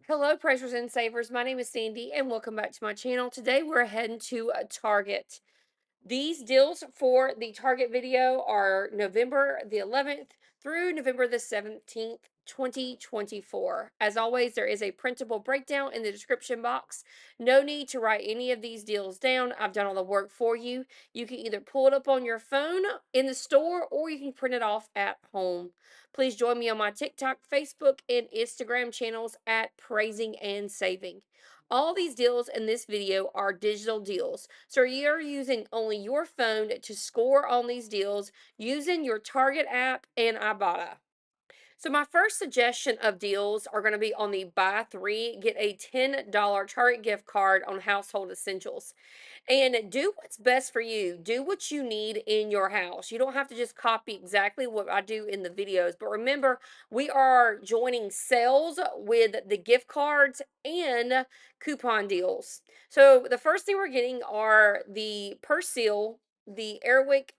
Hello, Pressures and Savers. My name is Sandy, and welcome back to my channel. Today, we're heading to a Target. These deals for the Target video are November the 11th through November the 17th, 2024. As always, there is a printable breakdown in the description box. No need to write any of these deals down. I've done all the work for you. You can either pull it up on your phone in the store or you can print it off at home. Please join me on my TikTok, Facebook, and Instagram channels at Praising and Saving. All these deals in this video are digital deals. So you're using only your phone to score on these deals using your Target app and IBOTTA. So my first suggestion of deals are going to be on the buy three, get a $10 Target gift card on household essentials. And do what's best for you. Do what you need in your house. You don't have to just copy exactly what I do in the videos. But remember, we are joining sales with the gift cards and coupon deals. So the first thing we're getting are the Persil, the Airwick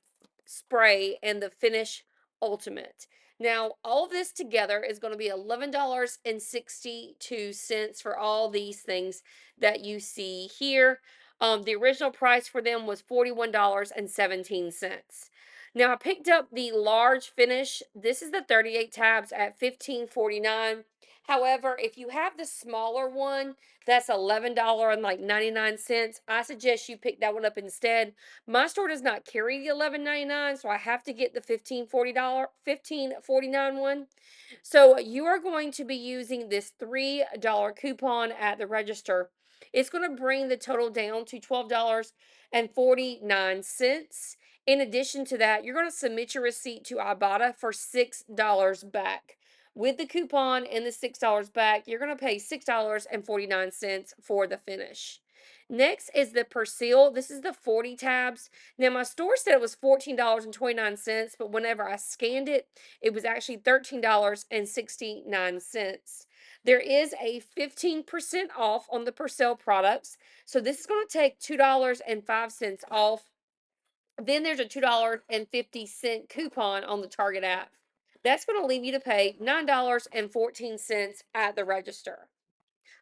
spray, and the Finish Ultimate. Now, all of this together is going to be $11.62 for all these things that you see here. The original price for them was $41.17. Now I picked up the large finish. This is the 38 tabs at $15.49. However, if you have the smaller one, that's $11.99. I suggest you pick that one up instead. My store does not carry the $11.99, so I have to get the $15.49 one. So you are going to be using this $3 coupon at the register. It's going to bring the total down to $12.49. In addition to that, you're going to submit your receipt to Ibotta for $6 back. With the coupon and the $6 back, you're going to pay $6.49 for the finish. Next is the Persil. This is the 40 tabs. Now, my store said it was $14.29, but whenever I scanned it, it was actually $13.69. There is a 15% off on the Persil products. So this is going to take $2.05 off. Then there's a $2.50 coupon on the Target app. That's going to leave you to pay $9.14 at the register.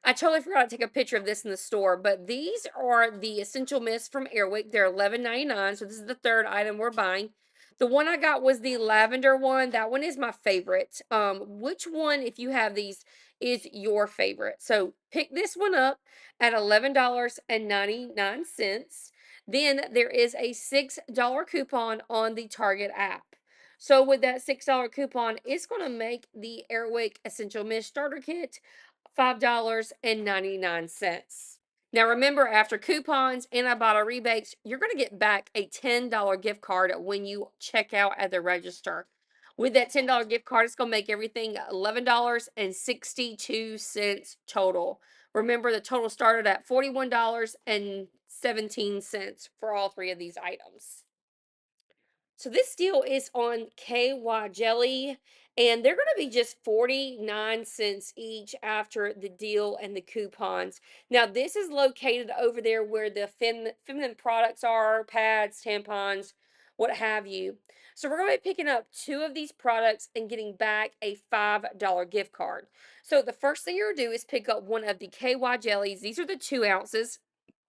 I totally forgot to take a picture of this in the store, but these are the Essential Mist from Airwick. They're $11.99, so this is the third item we're buying. The one I got was the lavender one. That one is my favorite. Which one, if you have these, is your favorite? So pick this one up at $11.99. Then there is a $6 coupon on the Target app. So with that $6 coupon, it's going to make the Airwick Essential Mist Starter Kit $5.99. Now remember, after coupons and Ibotta rebates, you're going to get back a $10 gift card when you check out at the register. With that $10 gift card, it's going to make everything $11.62 total. Remember, the total started at $41.17 for all three of these items. So this deal is on KY jelly, and they're going to be just 49 cents each after the deal and the coupons. Now, this is located over there where the feminine products are, pads, tampons, what have you. So we're going to be picking up two of these products and getting back a $5 gift card. So the first thing you're going to do is pick up one of the KY jellies. These are the 2 ounces.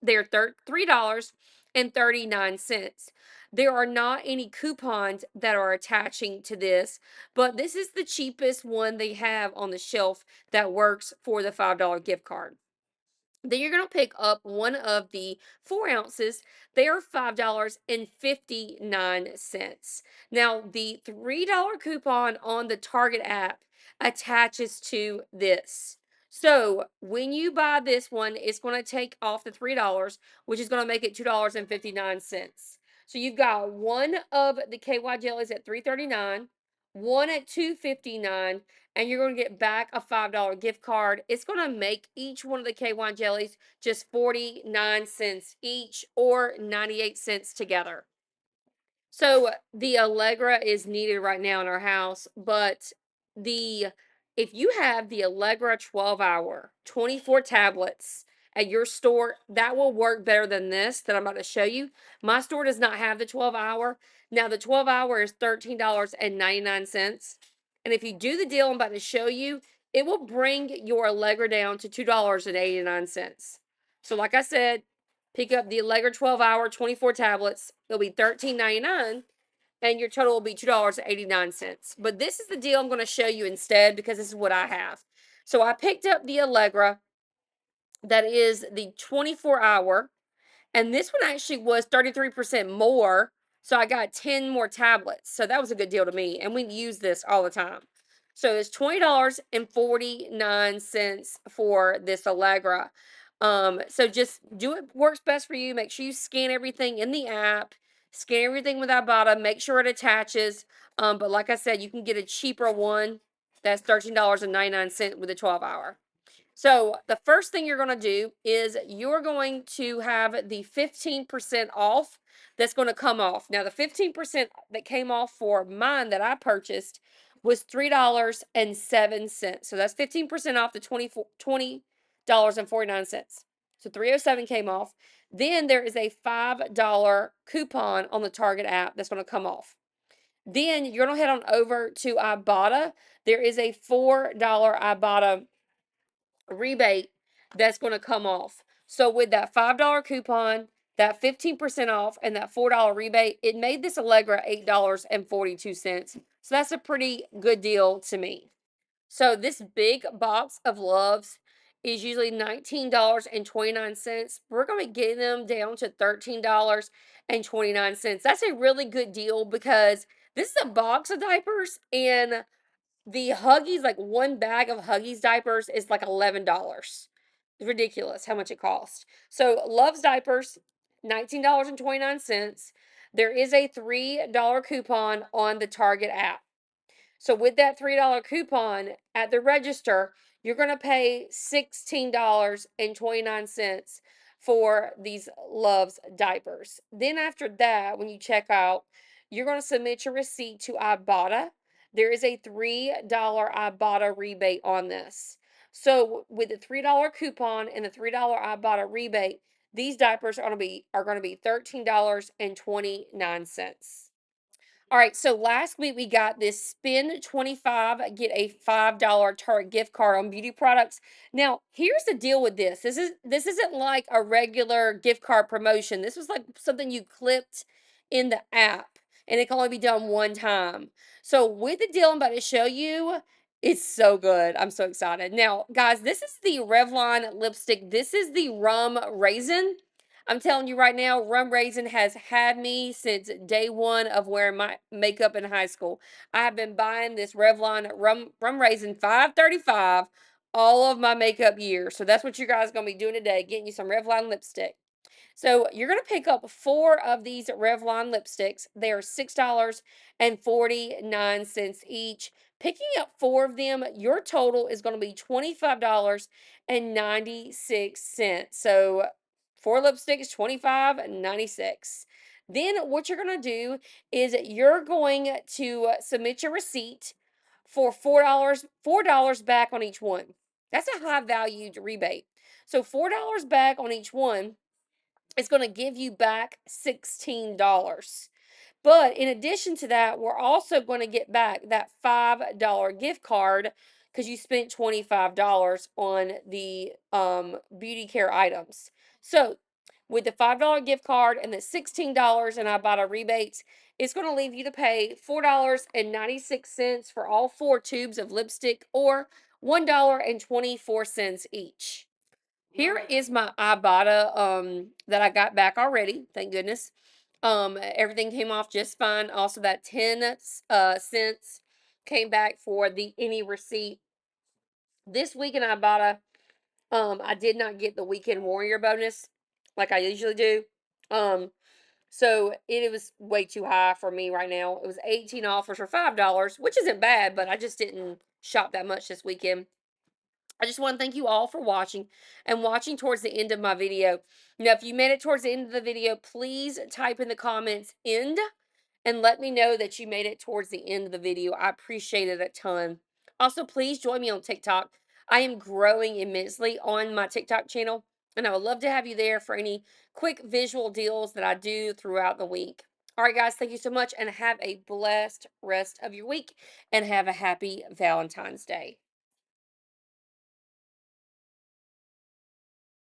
They're $3.39. There are not any coupons that are attaching to this, but this is the cheapest one they have on the shelf that works for the $5 gift card. Then you're going to pick up one of the 4 ounces. They are $5.59. Now, the $3 coupon on the Target app attaches to this. So when you buy this one, it's going to take off the $3, which is going to make it $2.59. So you've got one of the KY jellies at $3.39, one at $2.59, and you're going to get back a $5 gift card. It's going to make each one of the KY jellies just 49 cents each, or 98 cents together. So the Allegra is needed right now in our house, but if you have the Allegra 12-hour, 24 tablets at your store, that will work better than this that I'm about to show you. My store does not have the 12-hour. Now, the 12-hour is $13.99. And if you do the deal I'm about to show you, it will bring your Allegra down to $2.89. So like I said, pick up the Allegra 12-hour 24 tablets. They'll be $13.99 and your total will be $2.89. But this is the deal I'm going to show you instead because this is what I have. So I picked up the Allegra that is the 24-hour, and this one actually was 33% more. So I got 10 more tablets. So that was a good deal to me. And we use this all the time. So it's $20.49 for this Allegra. So just do it works best for you. Make sure you scan everything in the app, scan everything with Ibotta, make sure it attaches. But like I said, you can get a cheaper one that's $13.99 with a 12-hour. So the first thing you're going to do is you're going to have the 15% off that's going to come off. Now the 15% that came off for mine that I purchased was $3.07. So that's 15% off the $20.49. So 307 came off. Then there is a $5 coupon on the Target app that's going to come off. Then you're going to head on over to Ibotta. There is a $4 Ibotta rebate that's going to come off. So with that $5 coupon, that 15% off, and that $4 rebate, it made this Allegra $8.42. So that's a pretty good deal to me. So this big box of Loves is usually $19.29. We're going to be getting them down to $13.29. That's a really good deal because this is a box of diapers, and the Huggies, like one bag of Huggies diapers is like $11. It's ridiculous how much it costs. So Love's diapers, $19.29. There is a $3 coupon on the Target app. So with that $3 coupon at the register, you're going to pay $16.29 for these Love's diapers. Then after that, when you check out, you're going to submit your receipt to Ibotta. There is a $3 Ibotta rebate on this. So with the $3 coupon and the $3 Ibotta rebate, these diapers are going to be $13.29. All right, so last week we got this spend 25, get a $5 Target gift card on beauty products. Now, here's the deal with this. This isn't like a regular gift card promotion. This was like something you clipped in the app and it can only be done one time. So with the deal I'm about to show you, it's so good. I'm so excited. Now, guys, this is the Revlon lipstick. This is the Rum Raisin. I'm telling you right now, Rum Raisin has had me since day one of wearing my makeup in high school. I have been buying this Revlon Rum Raisin 535 all of my makeup years. So that's what you guys are going to be doing today, getting you some Revlon lipstick. So you're going to pick up 4 of these Revlon lipsticks. They are $6.49 each. Picking up 4 of them, your total is going to be $25.96. So 4 lipsticks, $25.96. Then what you're going to do is you're going to submit your receipt for $4 back on each one. That's a high valued rebate. So $4 back on each one, it's going to give you back $16. But in addition to that, we're also going to get back that $5 gift card because you spent $25 on the beauty care items. So with the $5 gift card and the $16 in Ibotta rebates, it's going to leave you to pay $4.96 for all 4 tubes of lipstick or $1.24 each. Here is my Ibotta that I got back already, thank goodness. Everything came off just fine. Also that 10 cents came back for the any receipt. This week in Ibotta, I did not get the weekend warrior bonus like I usually do. So it was way too high for me right now. It was 18 offers for $5, which isn't bad, but I just didn't shop that much this weekend. I just want to thank you all for watching and watching towards the end of my video. Now, if you made it towards the end of the video, please type in the comments "end" and let me know that you made it towards the end of the video. I appreciate it a ton. Also, please join me on TikTok. I am growing immensely on my TikTok channel, and I would love to have you there for any quick visual deals that I do throughout the week. All right, guys, thank you so much, and have a blessed rest of your week, and have a happy Valentine's Day.